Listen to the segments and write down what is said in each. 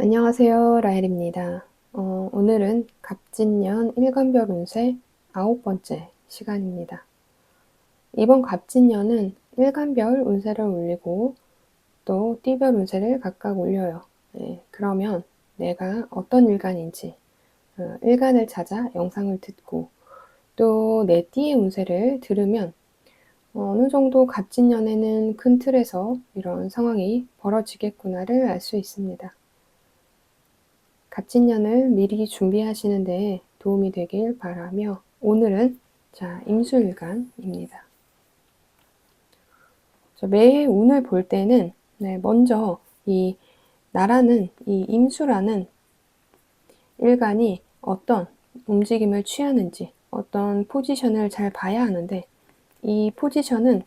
안녕하세요. 라헬입니다. 오늘은 갑진년 일간별 운세 9번째 시간입니다. 이번 갑진년은 일간별 운세를 올리고 또 띠별 운세를 각각 올려요. 그러면 내가 어떤 일간인지 일간을 찾아 영상을 듣고 또 내 띠의 운세를 들으면 어느 정도 갑진년에는 큰 틀에서 이런 상황이 벌어지겠구나를 알 수 있습니다. 갑진년을 미리 준비하시는 데 도움이 되길 바라며 오늘은 임수일간입니다. 매해 운을 볼 때는 먼저 나라는 이 임수라는 일간이 어떤 움직임을 취하는지 어떤 포지션을 잘 봐야 하는데 이 포지션은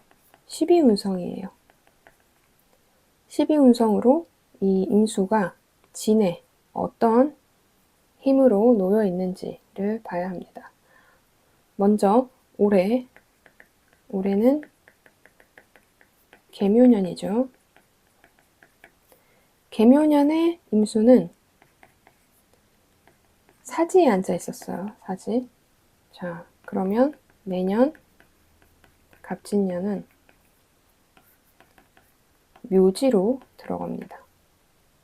12운성이에요. 12운성으로 이 임수가 진에 어떤 힘으로 놓여 있는지를 봐야 합니다. 먼저 올해는 개묘년이죠. 개묘년의 임수는 사지에 앉아 있었어요. 사지. 자, 그러면 내년 갑진년은 묘지로 들어갑니다.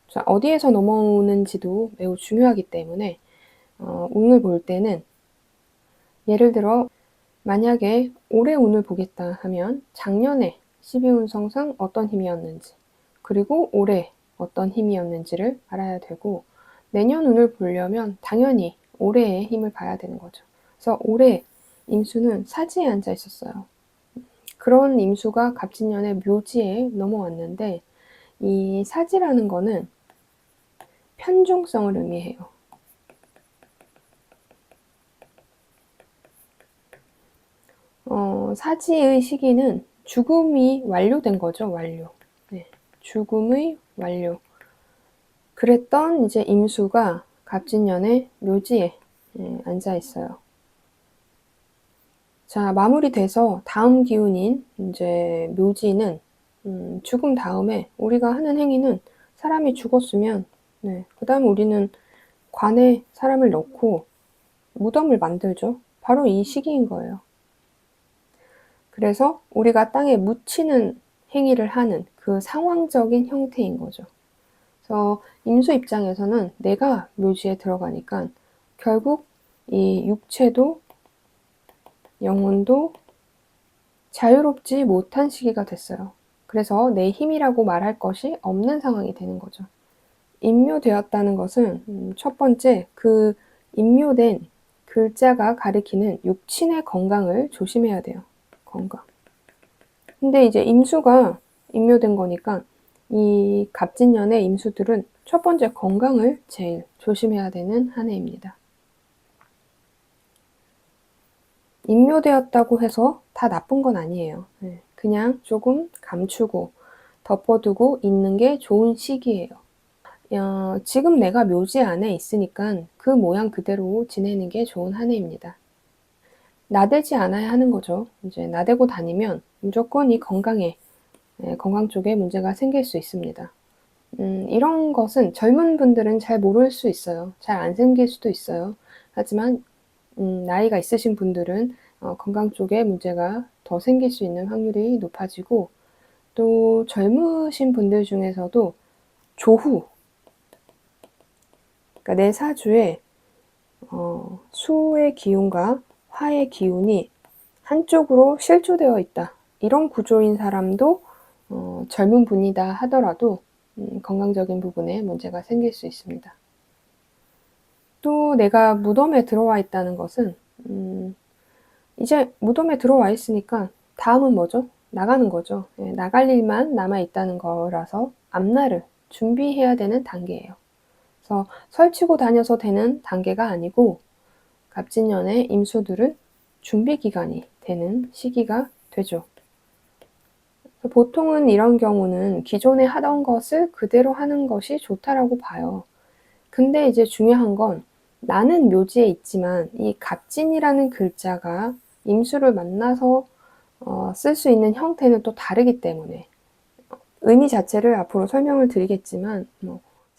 자, 어디에서 넘어오는지도 매우 중요하기 때문에 운을 볼 때는 예를 들어 만약에 올해 운을 보겠다 하면 작년에 12운성상 어떤 힘이었는지 그리고 올해 어떤 힘이었는지를 알아야 되고 내년 운을 보려면 당연히 올해의 힘을 봐야 되는 거죠. 그래서 올해 임수는 사지에 앉아 있었어요. 그런 임수가 갑진년의 묘지에 넘어왔는데 이 사지라는 거는 편중성을 의미해요. 사지의 시기는 죽음이 완료된 거죠. 완료. 네, 죽음의 완료. 그랬던 이제 임수가 갑진년의 묘지에 앉아 있어요. 자, 마무리돼서 다음 기운인 이제 묘지는 죽음 다음에 우리가 하는 행위는 사람이 죽었으면 그 다음 우리는 관에 사람을 넣고 무덤을 만들죠. 바로 이 시기인 거예요. 그래서 우리가 땅에 묻히는 행위를 하는 그 상황적인 형태인 거죠. 그래서 임수 입장에서는 내가 묘지에 들어가니까 결국 이 육체도 영혼도 자유롭지 못한 시기가 됐어요. 그래서 내 힘이라고 말할 것이 없는 상황이 되는 거죠. 임묘되었다는 것은 첫 번째 그 임묘된 글자가 가리키는 육친의 건강을 조심해야 돼요. 건강. 근데 이제 임수가 임묘된 거니까 이 갑진년의 임수들은 첫 번째 건강을 제일 조심해야 되는 한 해입니다. 임묘되었다고 해서 다 나쁜 건 아니에요. 그냥 조금 감추고 덮어두고 있는 게 좋은 시기예요. 지금 내가 묘지 안에 있으니까 그 모양 그대로 지내는 게 좋은 한 해입니다. 나대지 않아야 하는 거죠. 이제 나대고 다니면 무조건 이 건강 쪽에 문제가 생길 수 있습니다. 이런 것은 젊은 분들은 잘 모를 수 있어요. 잘 안 생길 수도 있어요. 하지만 나이가 있으신 분들은 건강 쪽에 문제가 더 생길 수 있는 확률이 높아지고 또 젊으신 분들 중에서도 조후, 그러니까 내 사주에 수의 기운과 화의 기운이 한쪽으로 실조되어 있다. 이런 구조인 사람도 젊은 분이다 하더라도 건강적인 부분에 문제가 생길 수 있습니다. 또 내가 무덤에 들어와 있다는 것은 이제 무덤에 들어와 있으니까 다음은 뭐죠? 나가는 거죠. 나갈 일만 남아 있다는 거라서 앞날을 준비해야 되는 단계예요. 그래서 설치고 다녀서 되는 단계가 아니고 갑진년의 임수들은 준비 기간이 되는 시기가 되죠. 보통은 이런 경우는 기존에 하던 것을 그대로 하는 것이 좋다라고 봐요. 근데 이제 중요한 건 나는 묘지에 있지만 이 갑진이라는 글자가 임수를 만나서 쓸 수 있는 형태는 또 다르기 때문에 의미 자체를 앞으로 설명을 드리겠지만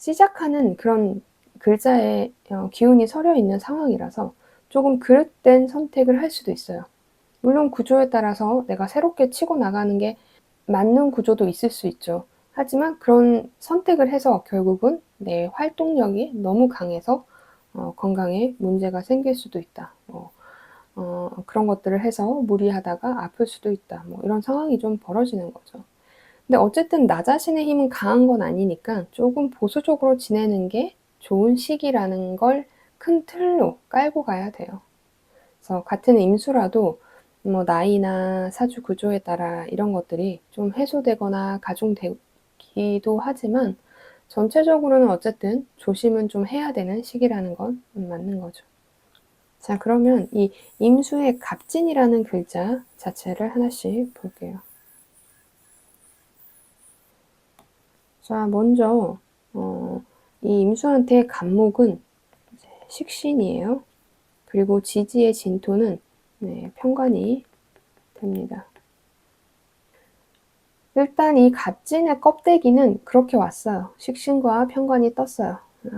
시작하는 그런 글자에 기운이 서려 있는 상황이라서 조금 그릇된 선택을 할 수도 있어요. 물론 구조에 따라서 내가 새롭게 치고 나가는 게 맞는 구조도 있을 수 있죠. 하지만 그런 선택을 해서 결국은 내 활동력이 너무 강해서 건강에 문제가 생길 수도 있다. 그런 것들을 해서 무리하다가 아플 수도 있다. 이런 상황이 좀 벌어지는 거죠. 근데 어쨌든 나 자신의 힘은 강한 건 아니니까 조금 보수적으로 지내는 게 좋은 시기라는 걸 큰 틀로 깔고 가야 돼요. 그래서 같은 임수라도 나이나 사주 구조에 따라 이런 것들이 좀 해소되거나 가중되기도 하지만 전체적으로는 어쨌든 조심은 좀 해야 되는 시기라는 건 맞는 거죠. 자, 그러면 이 임수의 갑진이라는 글자 자체를 하나씩 볼게요. 자, 먼저 이 임수한테 갑목은 식신이에요. 그리고 지지의 진토는 편관이 됩니다. 일단 이 갑진의 껍데기는 그렇게 왔어요. 식신과 편관이 떴어요.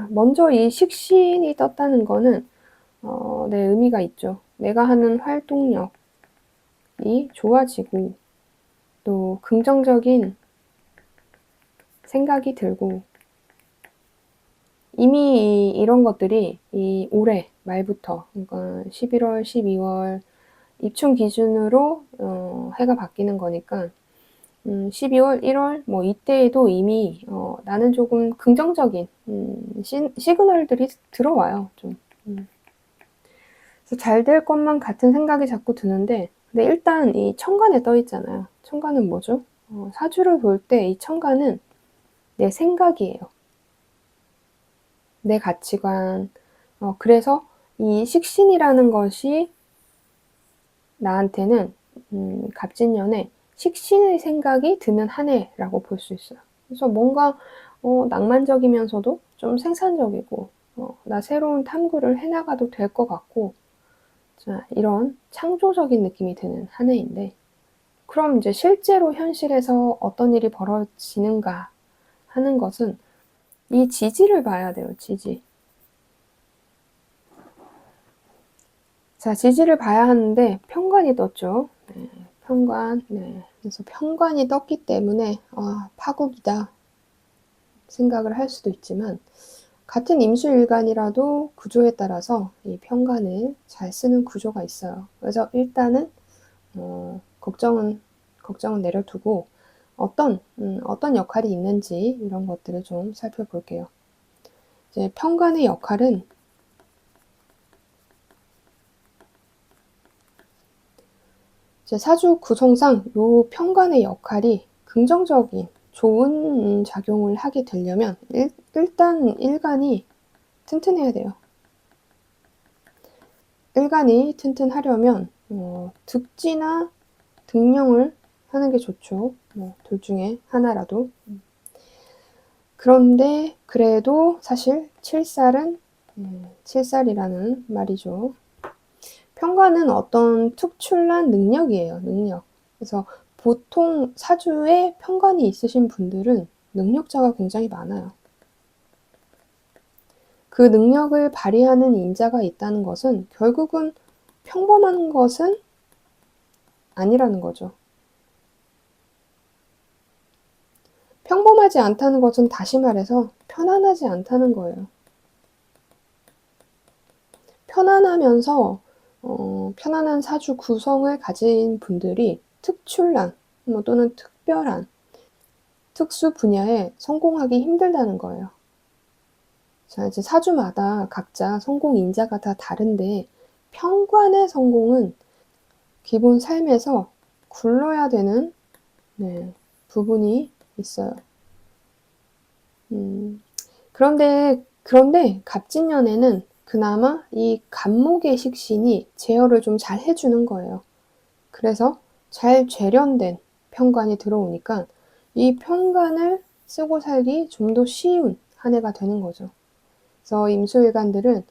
먼저 이 식신이 떴다는 거는 의미가 있죠. 내가 하는 활동력이 좋아지고 또 긍정적인 생각이 들고 이미 이런 것들이 이 올해 말부터 그러니까 11월, 12월 입춘 기준으로 해가 바뀌는 거니까 12월, 1월 이때에도 이미 나는 조금 긍정적인 시그널들이 들어와요. 좀. 그래서 잘 될 것만 같은 생각이 자꾸 드는데 근데 일단 이 천간에 떠 있잖아요. 천간은 뭐죠? 사주를 볼 때 이 천간은 내 생각이에요. 내 가치관. 그래서 이 식신이라는 것이 나한테는 갑진년에 식신의 생각이 드는 한 해라고 볼 수 있어요. 그래서 뭔가 낭만적이면서도 좀 생산적이고 나 새로운 탐구를 해나가도 될 것 같고 자, 이런 창조적인 느낌이 드는 한 해인데 그럼 이제 실제로 현실에서 어떤 일이 벌어지는가 하는 것은 이 지지를 봐야 돼요. 지지. 자, 지지를 봐야 하는데 편관이 떴죠. 편관. 그래서 편관이 떴기 때문에 파국이다 생각을 할 수도 있지만 같은 임수일간이라도 구조에 따라서 이 편관을 잘 쓰는 구조가 있어요. 그래서 일단은 걱정은 내려두고 어떤 역할이 있는지 이런 것들을 좀 살펴볼게요. 이제 편관의 역할은 이제 사주 구성상 요 편관의 역할이 긍정적인 좋은 작용을 하게 되려면 일단 일간이 튼튼해야 돼요. 일간이 튼튼하려면 득지나 등령을 하는 게 좋죠. 둘 중에 하나라도. 그런데 그래도 사실 칠살은 칠살이라는 말이죠. 편관은 어떤 특출난 능력이에요. 능력. 그래서 보통 사주에 편관이 있으신 분들은 능력자가 굉장히 많아요. 그 능력을 발휘하는 인자가 있다는 것은 결국은 평범한 것은 아니라는 거죠. 평범하지 않다는 것은 다시 말해서 편안하지 않다는 거예요. 편안하면서 편안한 사주 구성을 가진 분들이 특출난 또는 특별한 특수 분야에 성공하기 힘들다는 거예요. 자, 이제 사주마다 각자 성공 인자가 다 다른데 편관의 성공은 기본 삶에서 굴러야 되는 부분이 있어요. 그런데 갑진년에는 그나마 이 갑목의 식신이 제어를 좀 잘 해주는 거예요. 그래서 잘 죄련된 편관이 들어오니까 이 편관을 쓰고 살기 좀 더 쉬운 한 해가 되는 거죠. 그래서 임수일간들은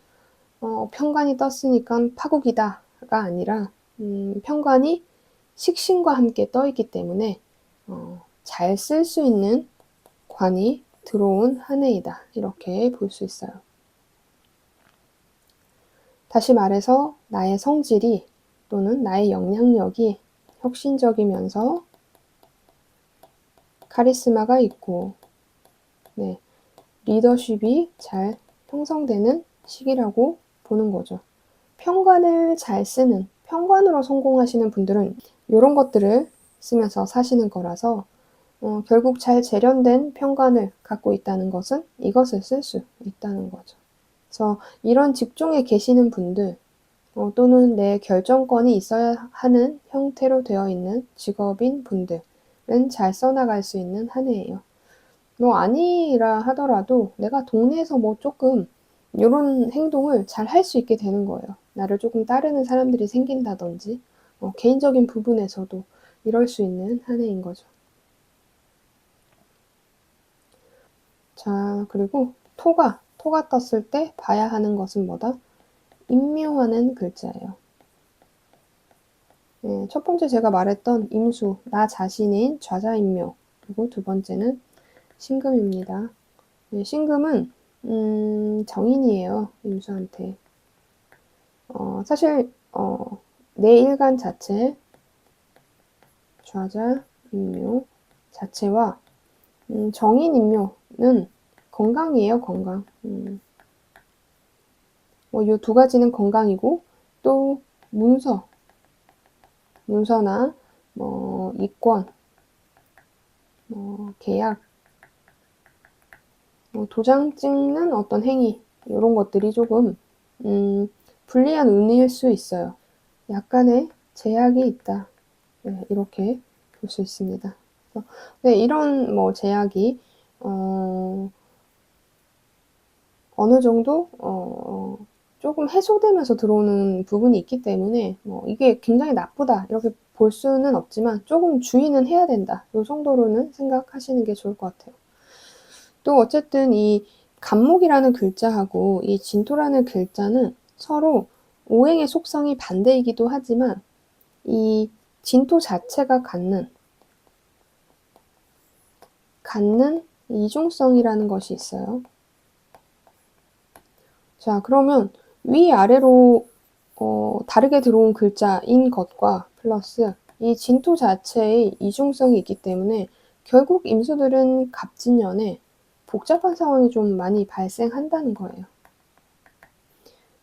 편관이 떴으니까 파국이다가 아니라 편관이 식신과 함께 떠 있기 때문에 잘 쓸 수 있는 관이 들어온 한 해이다. 이렇게 볼 수 있어요. 다시 말해서 나의 성질이 또는 나의 영향력이 혁신적이면서 카리스마가 있고 네, 리더십이 잘 형성되는 시기라고 보는 거죠. 평관을 잘 쓰는, 평관으로 성공하시는 분들은 이런 것들을 쓰면서 사시는 거라서 결국 잘 재련된 평관을 갖고 있다는 것은 이것을 쓸 수 있다는 거죠. 그래서 이런 직종에 계시는 분들 또는 내 결정권이 있어야 하는 형태로 되어 있는 직업인 분들은 잘 써나갈 수 있는 한 해예요. 뭐 아니라 하더라도 내가 동네에서 뭐 조금 이런 행동을 잘 할 수 있게 되는 거예요. 나를 조금 따르는 사람들이 생긴다든지 개인적인 부분에서도 이럴 수 있는 한 해인 거죠. 자, 그리고 토가 떴을 때 봐야 하는 것은 뭐다? 임묘하는 글자예요. 네, 첫 번째 제가 말했던 임수, 나 자신인 좌자임묘. 그리고 두 번째는 신금입니다. 네, 신금은 정인이에요. 임수한테. 사실 내 일간 자체, 좌자임묘 자체와 정인임묘는 건강이에요. 건강. 뭐 이 두 가지는 건강이고 또 문서나 뭐 이권, 계약, 도장 찍는 어떤 행위 이런 것들이 조금 불리한 운일 수 있어요. 약간의 제약이 있다. 네, 이렇게 볼 수 있습니다. 네, 이런 뭐 제약이 어느 정도 조금 해소되면서 들어오는 부분이 있기 때문에 뭐 이게 굉장히 나쁘다 이렇게 볼 수는 없지만 조금 주의는 해야 된다. 이 정도로는 생각하시는 게 좋을 것 같아요. 또 어쨌든 이 간목이라는 글자하고 이 진토라는 글자는 서로 오행의 속성이 반대이기도 하지만 이 진토 자체가 갖는 이중성이라는 것이 있어요. 자, 그러면 위아래로 다르게 들어온 글자인 것과 플러스 이 진토 자체의 이중성이 있기 때문에 결국 임수들은 갑진년에 복잡한 상황이 좀 많이 발생한다는 거예요.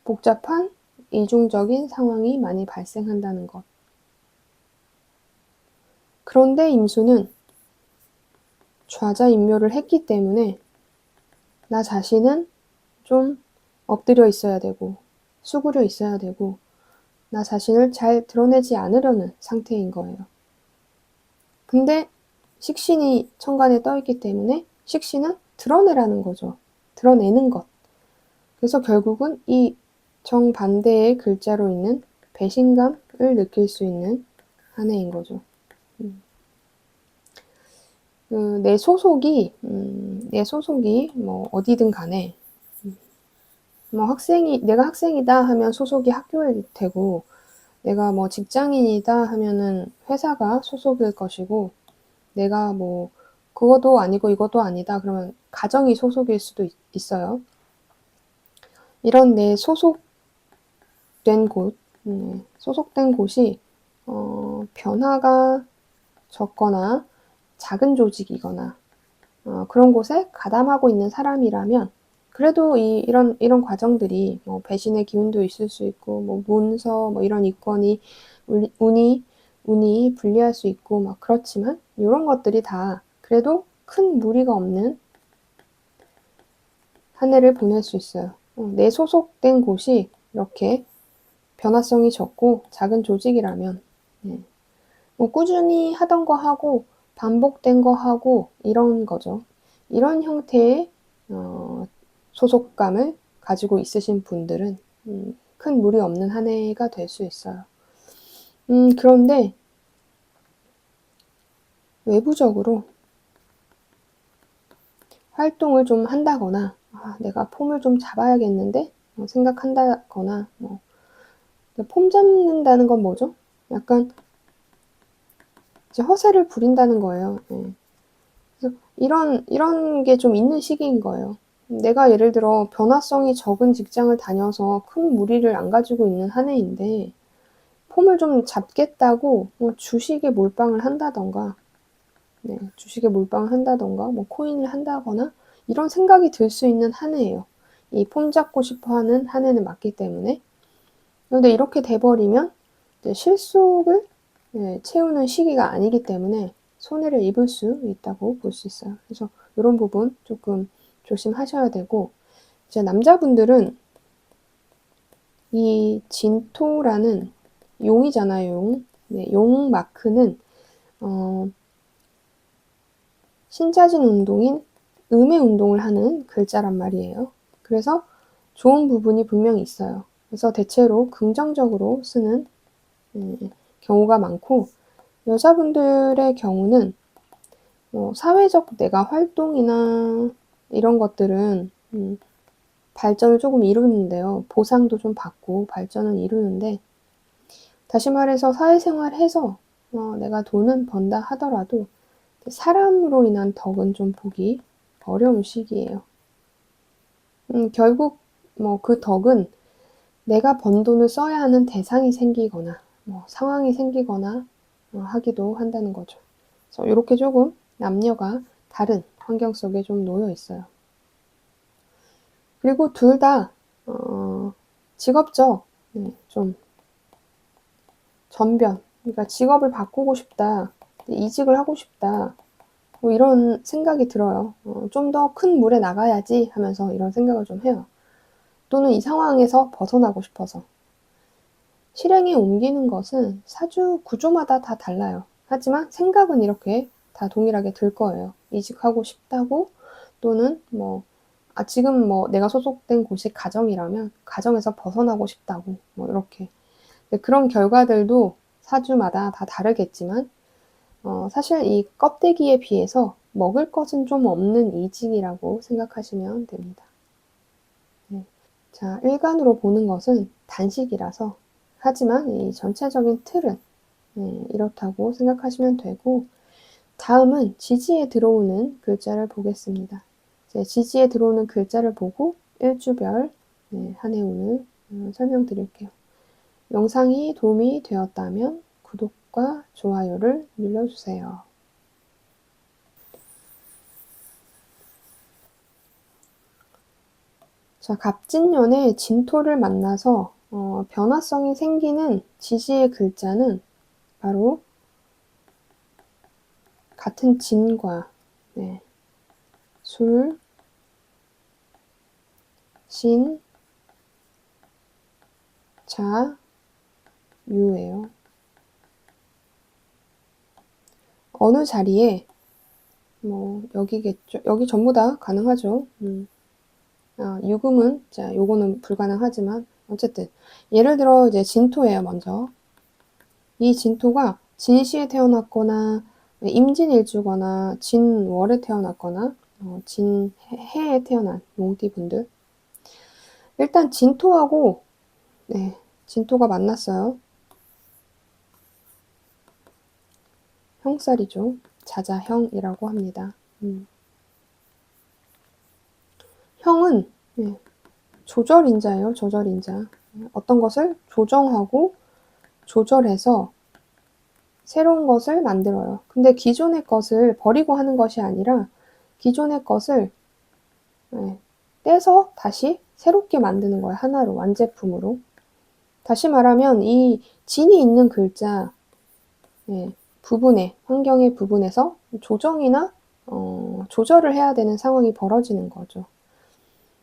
복잡한 이중적인 상황이 많이 발생한다는 것. 그런데 임수는 좌자임묘를 했기 때문에 나 자신은 좀 엎드려 있어야 되고 수그려 있어야 되고 나 자신을 잘 드러내지 않으려는 상태인 거예요. 근데 식신이 천간에 떠 있기 때문에 식신은 드러내라는 거죠. 드러내는 것. 그래서 결국은 이 정반대의 글자로 있는 배신감을 느낄 수 있는 한 해인 거죠. 내 소속이 뭐 어디든 간에 뭐 내가 학생이다 하면 소속이 학교일 테고 내가 뭐 직장인이다 하면은 회사가 소속일 것이고 내가 뭐 그것도 아니고 이것도 아니다 그러면 가정이 소속일 수도 있어요. 이런 내 소속된 곳이 변화가 적거나 작은 조직이거나 그런 곳에 가담하고 있는 사람이라면 그래도 이런 과정들이 뭐 배신의 기운도 있을 수 있고 뭐 문서 뭐 이런 이권이 운이 불리할 수 있고 막 그렇지만 이런 것들이 다 그래도 큰 무리가 없는 한 해를 보낼 수 있어요. 내 소속된 곳이 이렇게 변화성이 적고 작은 조직이라면 뭐 꾸준히 하던 거 하고 반복된 거 하고 이런 거죠. 이런 형태의 소속감을 가지고 있으신 분들은 큰 무리 없는 한 해가 될 수 있어요. 그런데 외부적으로 활동을 좀 한다거나 내가 폼을 좀 잡아야겠는데 생각한다거나 폼 잡는다는 건 뭐죠? 약간 이제 허세를 부린다는 거예요. 네. 그래서 이런 게 좀 있는 시기인 거예요. 내가 예를 들어 변화성이 적은 직장을 다녀서 큰 무리를 안 가지고 있는 한 해인데 폼을 좀 잡겠다고 뭐 주식에 몰빵을 한다든가, 네, 주식에 몰빵을 한다든가, 뭐 코인을 한다거나 이런 생각이 들 수 있는 한 해예요. 이 폼 잡고 싶어 하는 한 해는 맞기 때문에. 그런데 이렇게 돼버리면 이제 실속을, 네, 채우는 시기가 아니기 때문에 손해를 입을 수 있다고 볼 수 있어요. 그래서 이런 부분 조금 조심하셔야 되고, 이제 남자분들은 이 진토라는 용이잖아요, 용. 네, 용 마크는 신자진 운동인 음의 운동을 하는 글자란 말이에요. 그래서 좋은 부분이 분명히 있어요. 그래서 대체로 긍정적으로 쓰는 경우가 많고, 여자분들의 경우는 사회적 내가 활동이나 이런 것들은 발전을 조금 이루는데요. 보상도 좀 받고 발전은 이루는데, 다시 말해서 사회생활해서 내가 돈은 번다 하더라도 사람으로 인한 덕은 좀 보기 어려운 시기예요. 결국 뭐 그 덕은 내가 번 돈을 써야 하는 대상이 생기거나 뭐 상황이 생기거나 하기도 한다는 거죠. 그래서 이렇게 조금 남녀가 다른 환경 속에 좀 놓여 있어요. 그리고 둘 다 직업적, 좀 전변, 그러니까 직업을 바꾸고 싶다, 이직을 하고 싶다, 뭐 이런 생각이 들어요. 좀 더 큰 물에 나가야지 하면서 이런 생각을 좀 해요. 또는 이 상황에서 벗어나고 싶어서. 실행에 옮기는 것은 사주 구조마다 다 달라요. 하지만 생각은 이렇게 다 동일하게 들 거예요. 이직하고 싶다고, 또는 뭐 지금 뭐 내가 소속된 곳이 가정이라면 가정에서 벗어나고 싶다고, 뭐 이렇게. 그런 결과들도 사주마다 다 다르겠지만 사실 이 껍데기에 비해서 먹을 것은 좀 없는 이직이라고 생각하시면 됩니다. 네. 자, 일간으로 보는 것은 단식이라서, 하지만 이 전체적인 틀은 이렇다고 생각하시면 되고, 다음은 지지에 들어오는 글자를 보겠습니다. 이제 지지에 들어오는 글자를 보고 일주별 한 해 운을 설명드릴게요. 영상이 도움이 되었다면 구독과 좋아요를 눌러주세요. 자, 갑진년에 진토를 만나서 변화성이 생기는 지지의 글자는 바로 같은 진과 술, 신, 자, 유예요. 어느 자리에 뭐 여기겠죠. 여기 전부 다 가능하죠. 유금은 자, 요거는 불가능하지만 어쨌든 예를 들어 이제 진토예요, 먼저. 이 진토가 진시에 태어났거나 임진일주거나 진월에 태어났거나 진해에 태어난 용띠분들, 일단 진토하고 진토가 만났어요. 형살이죠. 자자형이라고 합니다. 형은 조절인자예요. 조절인자. 어떤 것을 조정하고 조절해서 새로운 것을 만들어요. 근데 기존의 것을 버리고 하는 것이 아니라 기존의 것을 떼서 다시 새롭게 만드는 거예요. 하나로, 완제품으로. 다시 말하면 이 진이 있는 글자 부분에, 환경의 부분에서 조정이나 조절을 해야 되는 상황이 벌어지는 거죠.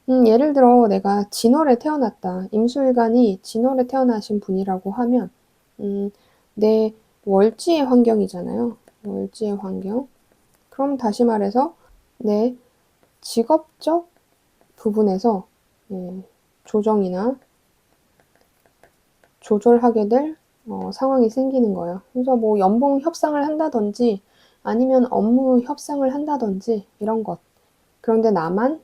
예를 들어 내가 진월에 태어났다. 임수일간이 진월에 태어나신 분이라고 하면 내 월지의 환경이잖아요. 월지의 환경. 그럼 다시 말해서 내 직업적 부분에서 조정이나 조절하게 될 상황이 생기는 거예요. 그래서 뭐 연봉 협상을 한다든지 아니면 업무 협상을 한다든지 이런 것. 그런데 나만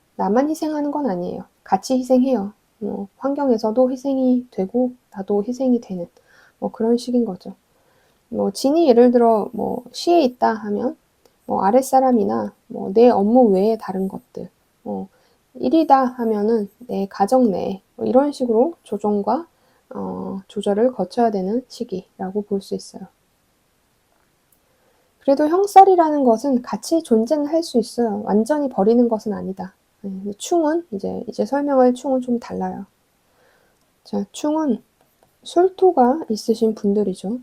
희생하는 건 아니에요. 같이 희생해요. 환경에서도 희생이 되고 나도 희생이 되는 뭐 그런 식인 거죠. 뭐 진이 예를 들어 뭐 시에 있다 하면 뭐 아랫사람이나 뭐 내 업무 외에 다른 것들, 일이다 하면은 내 가정 내에 뭐 이런 식으로 조정과 조절을 거쳐야 되는 시기라고 볼 수 있어요. 그래도 형살이라는 것은 같이 존재는 할 수 있어요. 완전히 버리는 것은 아니다. 충은 이제 설명할 충은 좀 달라요. 자, 충은 술토가 있으신 분들이죠.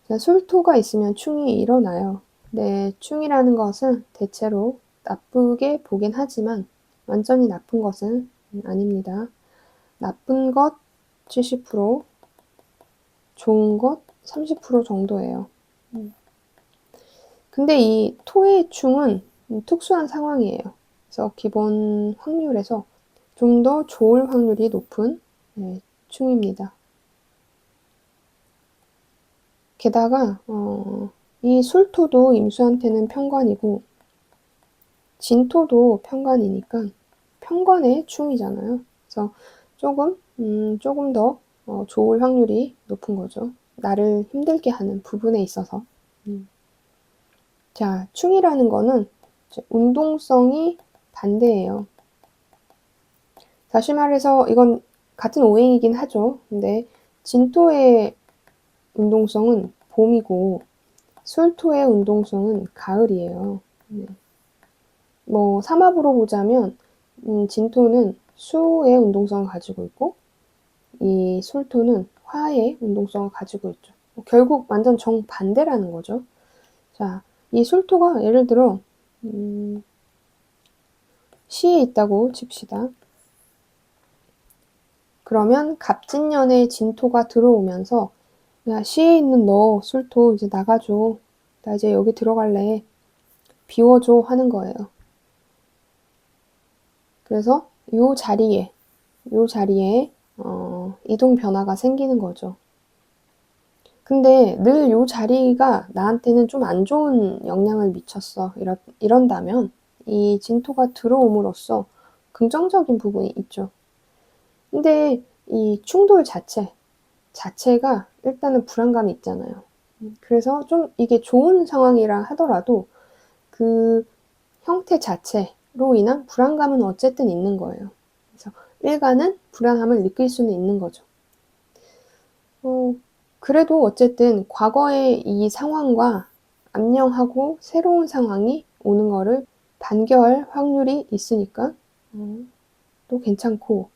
자, 술토가 있으면 충이 일어나요. 네, 충이라는 것은 대체로 나쁘게 보긴 하지만 완전히 나쁜 것은 아닙니다. 나쁜 것 70%, 좋은 것 30% 정도예요. 근데 이 토의 충은 특수한 상황이에요. 그래서 기본 확률에서 좀 더 좋을 확률이 높은 충입니다. 게다가 이 술토도 임수한테는 편관이고 진토도 편관이니까 편관의 충이잖아요. 그래서 조금 더 좋을 확률이 높은 거죠. 나를 힘들게 하는 부분에 있어서. 자, 충이라는 거는 운동성이 반대예요. 다시 말해서 이건 같은 오행이긴 하죠. 근데 진토의 운동성은 봄이고 술토의 운동성은 가을이에요. 네. 뭐 삼합으로 보자면 진토는 수의 운동성을 가지고 있고 이 술토는 화의 운동성을 가지고 있죠. 결국 완전 정반대라는 거죠. 자, 이 술토가 예를 들어 시에 있다고 칩시다. 그러면 갑진년에 진토가 들어오면서 야, 시에 있는 너 술토 이제 나가줘. 나 이제 여기 들어갈래. 비워줘 하는 거예요. 그래서 요 자리에 이동 변화가 생기는 거죠. 근데 늘 요 자리가 나한테는 좀 안 좋은 영향을 미쳤어. 이런다면 이 진토가 들어옴으로써 긍정적인 부분이 있죠. 근데 이 충돌 자체가 일단은 불안감이 있잖아요. 그래서 좀 이게 좋은 상황이라 하더라도 그 형태 자체로 인한 불안감은 어쨌든 있는 거예요. 그래서 일간은 불안함을 느낄 수는 있는 거죠. 그래도 어쨌든 과거의 이 상황과 안녕하고 새로운 상황이 오는 거를 반겨할 확률이 있으니까 또 괜찮고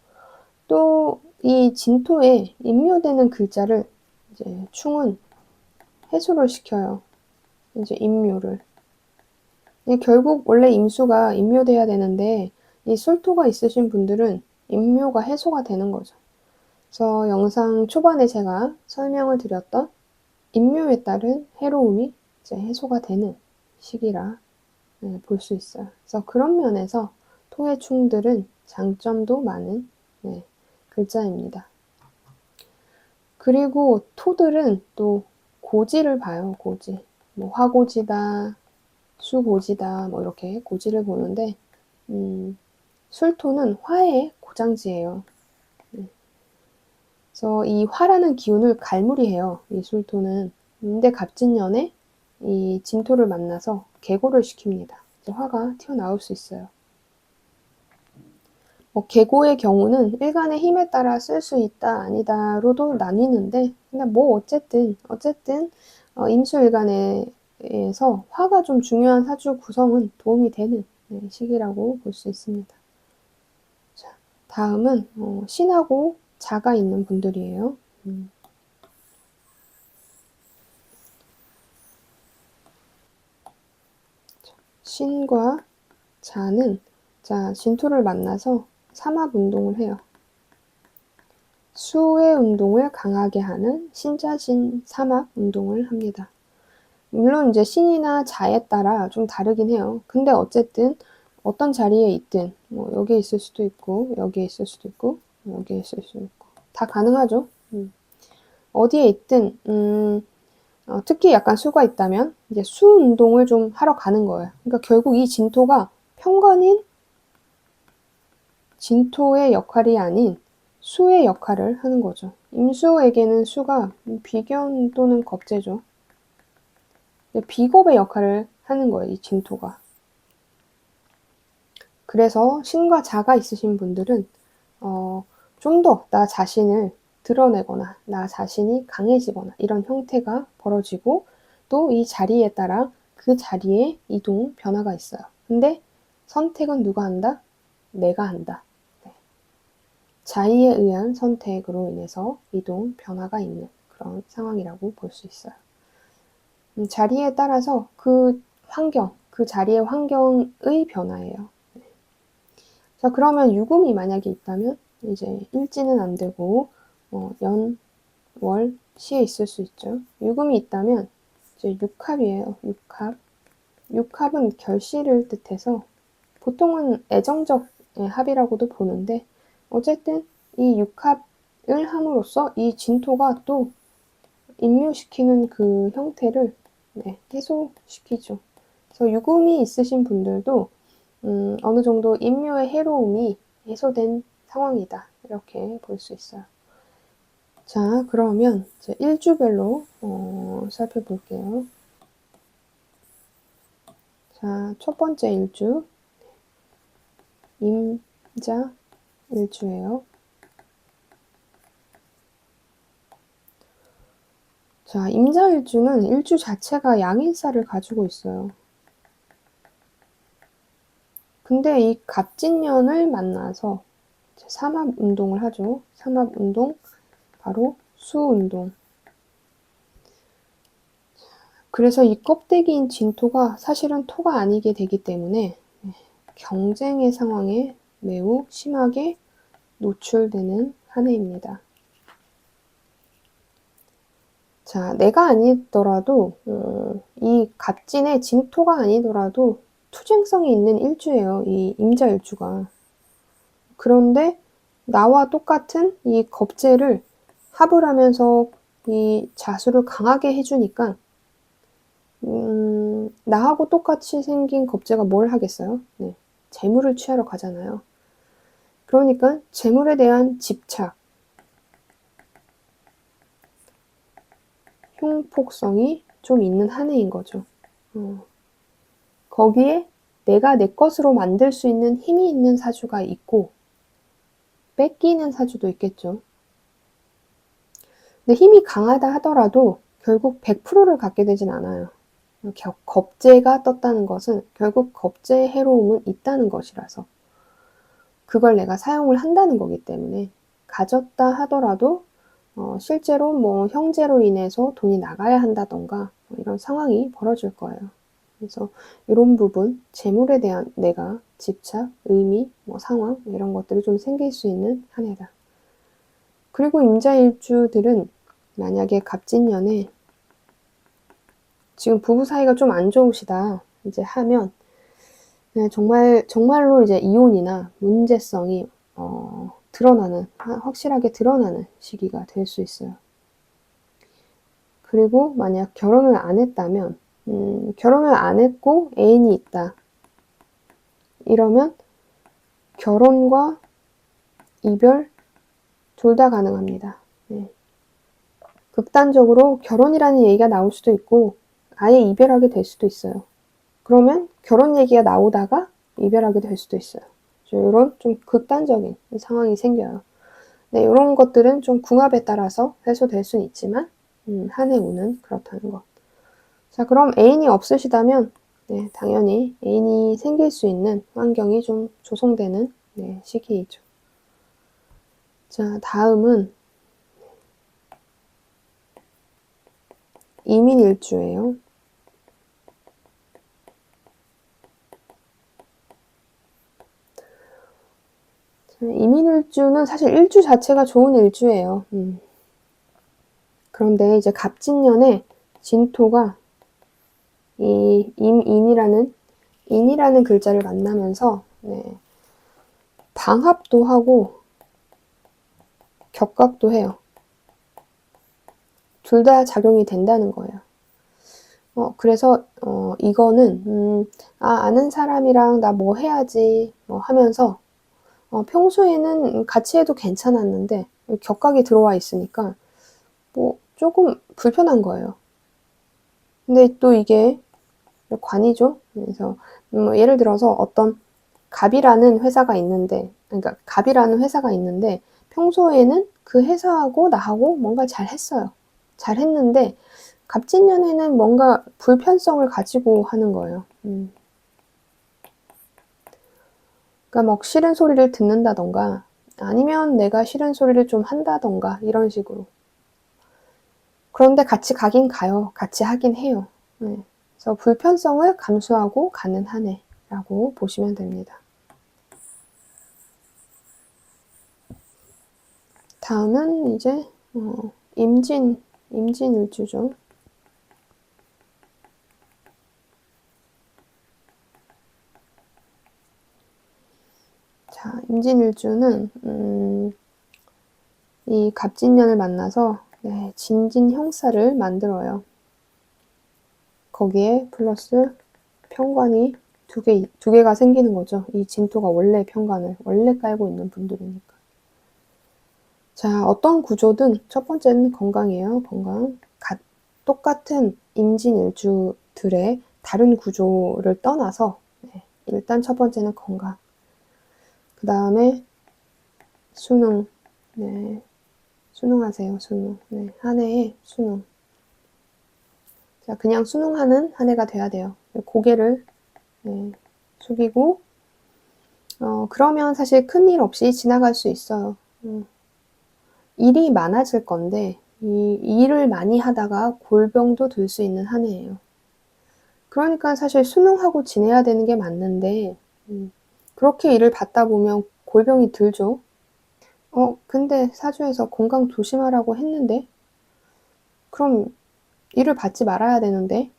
또 이 진토에 임묘되는 글자를 이제 충은 해소를 시켜요. 이제 임묘를. 결국 원래 임수가 임묘돼야 되는데 이 술토가 있으신 분들은 임묘가 해소가 되는 거죠. 그래서 영상 초반에 제가 설명을 드렸던 임묘에 따른 해로움이 이제 해소가 되는 시기라 볼 수 있어요. 그래서 그런 면에서 토의 충들은 장점도 많은 글자입니다. 그리고 토들은 또 고지를 봐요. 고지. 뭐 화고지다, 수고지다, 뭐 이렇게 고지를 보는데 술토는 화의 고장지예요. 그래서 이 화라는 기운을 갈무리해요. 이 술토는. 근데 갑진년에 이 진토를 만나서 계고를 시킵니다. 화가 튀어나올 수 있어요. 계고의 경우는 일간의 힘에 따라 쓸 수 있다 아니다로도 나뉘는데 근데 뭐 어쨌든 임수일간에서 화가 좀 중요한 사주 구성은 도움이 되는 시기라고 볼 수 있습니다. 자, 다음은 신하고 자가 있는 분들이에요. 신과 자는 진토를 만나서 삼합 운동을 해요. 수의 운동을 강하게 하는 신자신 삼합 운동을 합니다. 물론 이제 신이나 자에 따라 좀 다르긴 해요. 근데 어쨌든 어떤 자리에 있든 뭐 여기에 있을 수도 있고 여기에 있을 수도 있고 여기에 있을 수도 있고 다 가능하죠. 어디에 있든 특히 약간 수가 있다면 이제 수 운동을 좀 하러 가는 거예요. 그러니까 결국 이 진토가 편관인 진토의 역할이 아닌 수의 역할을 하는 거죠. 임수에게는 수가 비견 또는 겁재죠. 비겁의 역할을 하는 거예요, 이 진토가. 그래서 신과 자가 있으신 분들은 좀 더 나 자신을 드러내거나 나 자신이 강해지거나 이런 형태가 벌어지고 또 이 자리에 따라 그 자리에 이동 변화가 있어요. 근데 선택은 누가 한다? 내가 한다. 네. 자의에 의한 선택으로 인해서 이동 변화가 있는 그런 상황이라고 볼 수 있어요. 자리에 따라서 그 환경, 그 자리의 환경의 변화예요. 네. 자, 그러면 유금이 만약에 있다면 이제 일지는 안 되고 연, 월, 시에 있을 수 있죠. 유금이 있다면 이제 육합이에요. 육합. 육합은 결실을 뜻해서 보통은 애정적 합이라고도 보는데 어쨌든 이 육합을 함으로써 이 진토가 또 임묘시키는 그 형태를 해소시키죠. 그래서 유금이 있으신 분들도 어느 정도 임묘의 해로움이 해소된 상황이다. 이렇게 볼 수 있어요. 자, 그러면 이제 일주별로 살펴볼게요. 자, 첫 번째 일주 임자 일주예요. 자, 임자 일주는 일주 자체가 양일사를 가지고 있어요. 근데 이 갑진년을 만나서 삼합운동을 하죠. 삼합운동, 바로 수운동. 그래서 이 껍데기인 진토가 사실은 토가 아니게 되기 때문에 경쟁의 상황에 매우 심하게 노출되는 한 해입니다. 자, 내가 아니더라도 이 갑진의 진토가 아니더라도 투쟁성이 있는 일주예요. 이 임자일주가. 그런데 나와 똑같은 이 겁재를 합을 하면서 이 자수를 강하게 해주니까 나하고 똑같이 생긴 겁재가 뭘 하겠어요? 네, 재물을 취하러 가잖아요. 그러니까 재물에 대한 집착, 흉폭성이 좀 있는 한 해인 거죠. 거기에 내가 내 것으로 만들 수 있는 힘이 있는 사주가 있고 뺏기는 사주도 있겠죠. 근데 힘이 강하다 하더라도 결국 100%를 갖게 되진 않아요. 겁재가 떴다는 것은 결국 겁재의 해로움은 있다는 것이라서 그걸 내가 사용을 한다는 거기 때문에 가졌다 하더라도 실제로 뭐 형제로 인해서 돈이 나가야 한다던가 이런 상황이 벌어질 거예요. 그래서 이런 부분, 재물에 대한 내가 집착, 의미, 상황 이런 것들이 좀 생길 수 있는 한 해다. 그리고 임자일주들은 만약에 갑진년에 지금 부부 사이가 좀 안 좋으시다 이제 하면 정말로 이제 이혼이나 문제성이 드러나는, 확실하게 드러나는 시기가 될 수 있어요. 그리고 만약 결혼을 안 했다면 결혼을 안 했고 애인이 있다. 이러면 결혼과 이별 둘 다 가능합니다. 네. 극단적으로 결혼이라는 얘기가 나올 수도 있고 아예 이별하게 될 수도 있어요. 그러면 결혼 얘기가 나오다가 이별하게 될 수도 있어요. 이런 좀 극단적인 상황이 생겨요. 네, 이런 것들은 좀 궁합에 따라서 해소될 수는 있지만 한 해 운은 그렇다는 것. 자, 그럼 애인이 없으시다면 당연히 애인이 생길 수 있는 환경이 좀 조성되는 시기이죠. 자, 다음은 이민일주예요. 이민일주는 사실 일주 자체가 좋은 일주예요. 그런데 이제 갑진년에 진토가 이 인이라는 글자를 만나면서 방합도 하고 격각도 해요. 둘 다 작용이 된다는 거예요. 그래서 이거는 아는 사람이랑 나 뭐 해야지 하면서 평소에는 같이 해도 괜찮았는데 격각이 들어와 있으니까 조금 불편한 거예요. 근데 또 이게 관이죠. 그래서 예를 들어서 어떤 갑이라는 회사가 있는데, 그러니까 갑이라는 회사가 있는데 평소에는 그 회사하고 나하고 뭔가 잘 했어요. 잘 했는데 갑진년에는 뭔가 불편성을 가지고 하는 거예요. 그러니까 막 싫은 소리를 듣는다던가 아니면 내가 싫은 소리를 좀 한다던가 이런 식으로. 그런데 같이 가긴 가요. 같이 하긴 해요. 그래서 불편성을 감수하고 가는 한 해라고 보시면 됩니다. 다음은 이제 임진일주죠. 자, 임진일주는 이 갑진년을 만나서 진진형사를 만들어요. 거기에 플러스 편관이 두 개가 생기는 거죠. 이 진토가 원래 편관을 원래 깔고 있는 분들이니까. 자, 어떤 구조든 첫 번째는 건강이에요. 건강. 똑같은 임진일주들의 다른 구조를 떠나서 일단 첫 번째는 건강. 그 다음에 수능. 수능하세요. 수능. 한 해에 수능. 자, 그냥 수능하는 한 해가 돼야 돼요. 고개를 숙이고 그러면 사실 큰일 없이 지나갈 수 있어요. 일이 많아질 건데 이 일을 많이 하다가 골병도 들 수 있는 한 해예요. 그러니까 사실 수능하고 지내야 되는 게 맞는데 그렇게 일을 받다 보면 골병이 들죠. 근데 사주에서 건강 조심하라고 했는데 그럼 일을 받지 말아야 되는데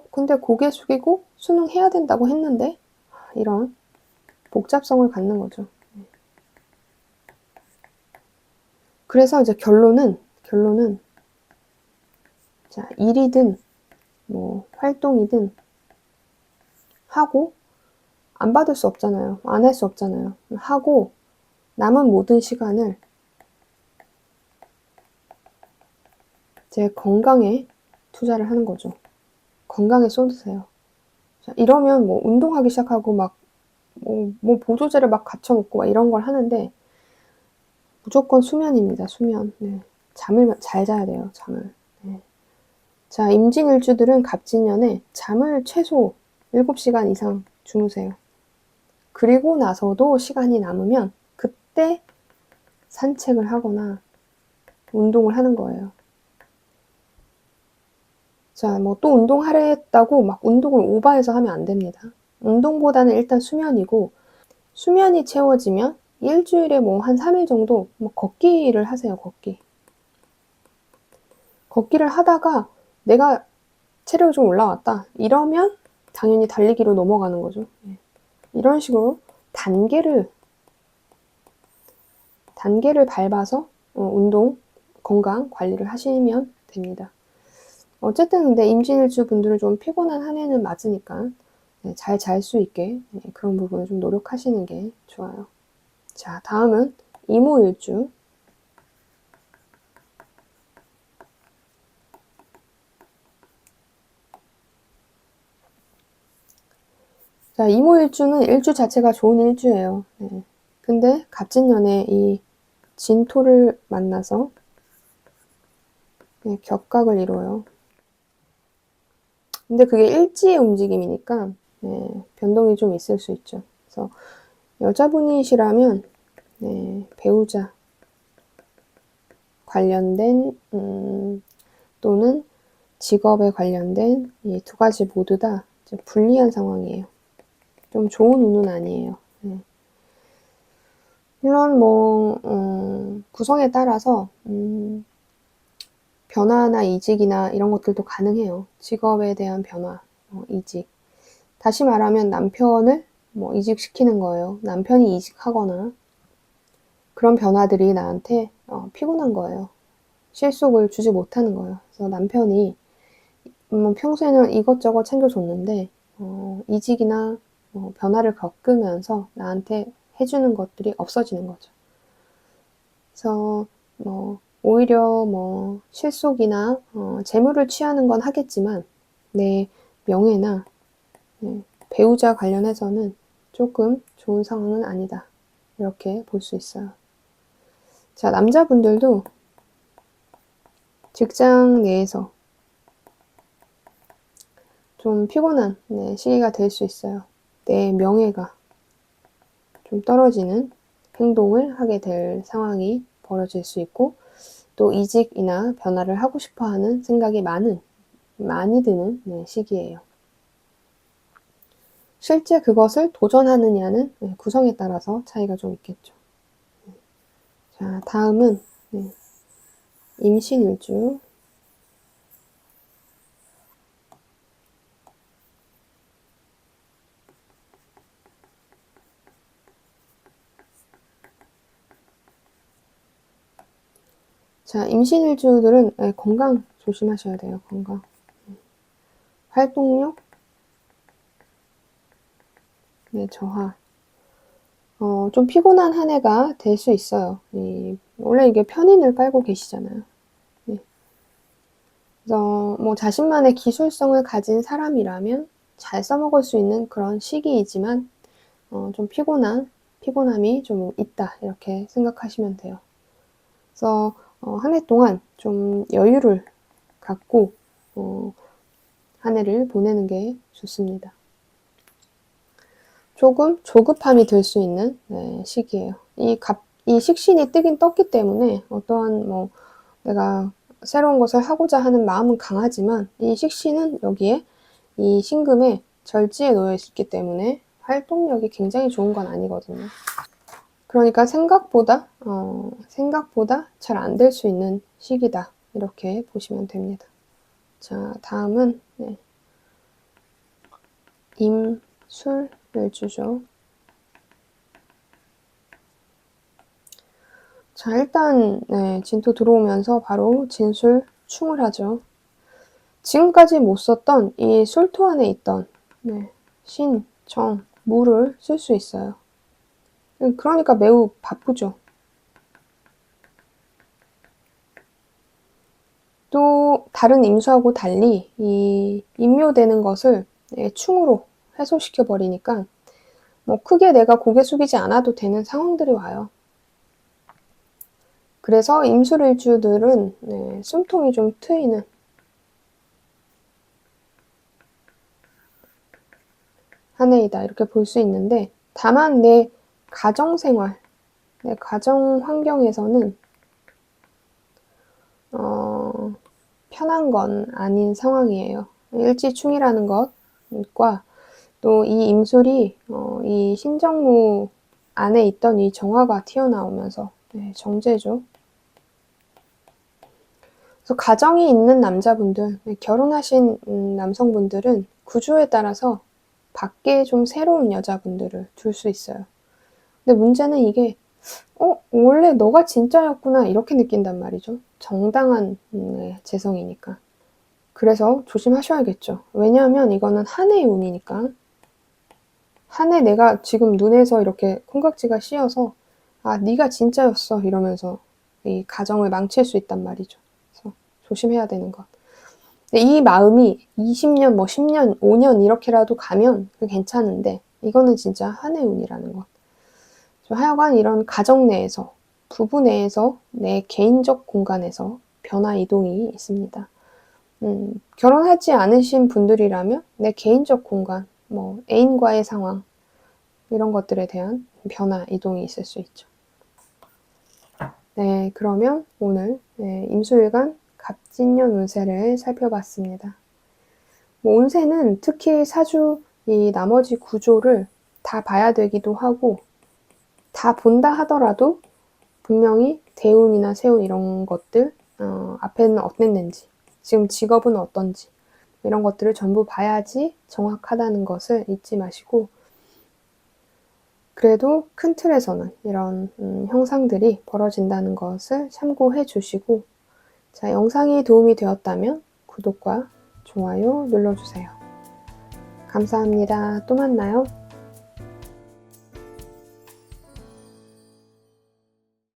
근데 고개 숙이고 수능해야 된다고 했는데 이런 복잡성을 갖는 거죠. 그래서 이제 결론은 자, 일이든 뭐 활동이든 하고 안 받을 수 없잖아요. 안 할 수 없잖아요. 하고 남은 모든 시간을 제 건강에 투자를 하는 거죠. 건강에 쏟으세요. 자, 이러면 뭐 운동하기 시작하고 막 뭐 보조제를 막 갖춰 먹고 막 이런 걸 하는데 무조건 수면입니다. 수면. 잠을 잘 자야 돼요. 잠을. 자, 임진일주들은 갑진년에 잠을 최소 7시간 이상 주무세요. 그리고 나서도 시간이 남으면 그때 산책을 하거나 운동을 하는 거예요. 자, 뭐 또 운동하려 했다고 막 운동을 오버해서 하면 안 됩니다. 운동보다는 일단 수면이고 수면이 채워지면 일주일에 뭐 한 3일 정도 뭐 걷기를 하세요. 걷기를 하다가 내가 체력이 좀 올라왔다 이러면 당연히 달리기로 넘어가는 거죠. 이런 식으로 단계를 밟아서 운동, 건강 관리를 하시면 됩니다. 어쨌든 근데 임진일주 분들은 좀 피곤한 한 해는 맞으니까 잘 잘 수 있게 그런 부분을 좀 노력하시는 게 좋아요. 자, 다음은 이모일주. 자, 이모일주는 일주 자체가 좋은 일주예요. 근데 갑진년에 이 진토를 만나서 격각을 이뤄요. 근데 그게 일지의 움직임이니까 변동이 좀 있을 수 있죠. 그래서 여자분이시라면 배우자 관련된 또는 직업에 관련된 이 두 가지 모두 다 불리한 상황이에요. 좀 좋은 운은 아니에요. 물론 뭐 구성에 따라서 변화나 이직이나 이런 것들도 가능해요. 직업에 대한 변화, 이직. 다시 말하면 남편을 뭐 이직시키는 거예요. 남편이 이직하거나 그런 변화들이 나한테 피곤한 거예요. 실속을 주지 못하는 거예요. 그래서 남편이 평소에는 이것저것 챙겨줬는데 이직이나 변화를 겪으면서 나한테 해주는 것들이 없어지는 거죠. 그래서 오히려 실속이나 재물을 취하는 건 하겠지만 내 명예나 배우자 관련해서는 조금 좋은 상황은 아니다. 이렇게 볼 수 있어요. 자, 남자분들도 직장 내에서 좀 피곤한 시기가 될 수 있어요. 내 명예가 좀 떨어지는 행동을 하게 될 상황이 벌어질 수 있고, 또 이직이나 변화를 하고 싶어 하는 생각이 많이 드는 시기예요. 실제 그것을 도전하느냐는 구성에 따라서 차이가 좀 있겠죠. 자, 다음은 임신일주. 자, 임신일주들은 건강 조심하셔야 돼요. 건강. 활동력, 저하. 좀 피곤한 한 해가 될 수 있어요. 원래 이게 편인을 깔고 계시잖아요. 그래서 뭐 자신만의 기술성을 가진 사람이라면 잘 써먹을 수 있는 그런 시기이지만 좀 피곤함이 좀 있다, 이렇게 생각하시면 돼요. 그래서 한 해 동안 좀 여유를 갖고 한 해를 보내는 게 좋습니다. 조금 조급함이 들 수 있는 시기예요. 이 식신이 뜨긴 떴기 때문에 어떠한 내가 새로운 것을 하고자 하는 마음은 강하지만, 이 식신은 여기에 이 신금에 절지에 놓여 있기 때문에 활동력이 굉장히 좋은 건 아니거든요. 그러니까 생각보다 잘 안 될 수 있는 시기다, 이렇게 보시면 됩니다. 자, 다음은 임술일주죠. 자, 일단 진토 들어오면서 바로 진술충을 하죠. 지금까지 못 썼던 이 술토 안에 있던 신, 정, 무를 쓸 수 있어요. 그러니까 매우 바쁘죠. 또 다른 임수하고 달리 이 임묘되는 것을 충으로 해소시켜 버리니까 크게 내가 고개 숙이지 않아도 되는 상황들이 와요. 그래서 임술일주들은 숨통이 좀 트이는 한 해이다, 이렇게 볼 수 있는데, 다만 내 가정생활, 내 가정 환경에서는 편한 건 아닌 상황이에요. 일지충이라는 것과 또 이 임술이 이 신정무 안에 있던 이 정화가 튀어나오면서 정제죠. 그래서 가정이 있는 남자분들, 결혼하신 남성분들은 구조에 따라서 밖에 좀 새로운 여자분들을 둘 수 있어요. 근데 문제는 이게 원래 너가 진짜였구나, 이렇게 느낀단 말이죠. 정당한 재성이니까. 그래서 조심하셔야겠죠. 왜냐하면 이거는 한 해의 운이니까. 한 해 내가 지금 눈에서 이렇게 콩깍지가 씌어서 네가 진짜였어, 이러면서 이 가정을 망칠 수 있단 말이죠. 그래서 조심해야 되는 것. 근데 이 마음이 20년, 10년, 5년 이렇게라도 가면 괜찮은데, 이거는 진짜 한 해 운이라는 것. 하여간 이런 가정 내에서, 부부 내에서, 내 개인적 공간에서 변화 이동이 있습니다. 결혼하지 않으신 분들이라면 내 개인적 공간, 애인과의 상황, 이런 것들에 대한 변화 이동이 있을 수 있죠. 네, 그러면 오늘 임수일간 갑진년 운세를 살펴봤습니다. 운세는 특히 사주 이 나머지 구조를 다 봐야 되기도 하고, 다 본다 하더라도 분명히 대운이나 세운 이런 것들, 앞에는 어땠는지, 지금 직업은 어떤지, 이런 것들을 전부 봐야지 정확하다는 것을 잊지 마시고, 그래도 큰 틀에서는 이런 형상들이 벌어진다는 것을 참고해 주시고, 자, 영상이 도움이 되었다면 구독과 좋아요 눌러주세요. 감사합니다. 또 만나요.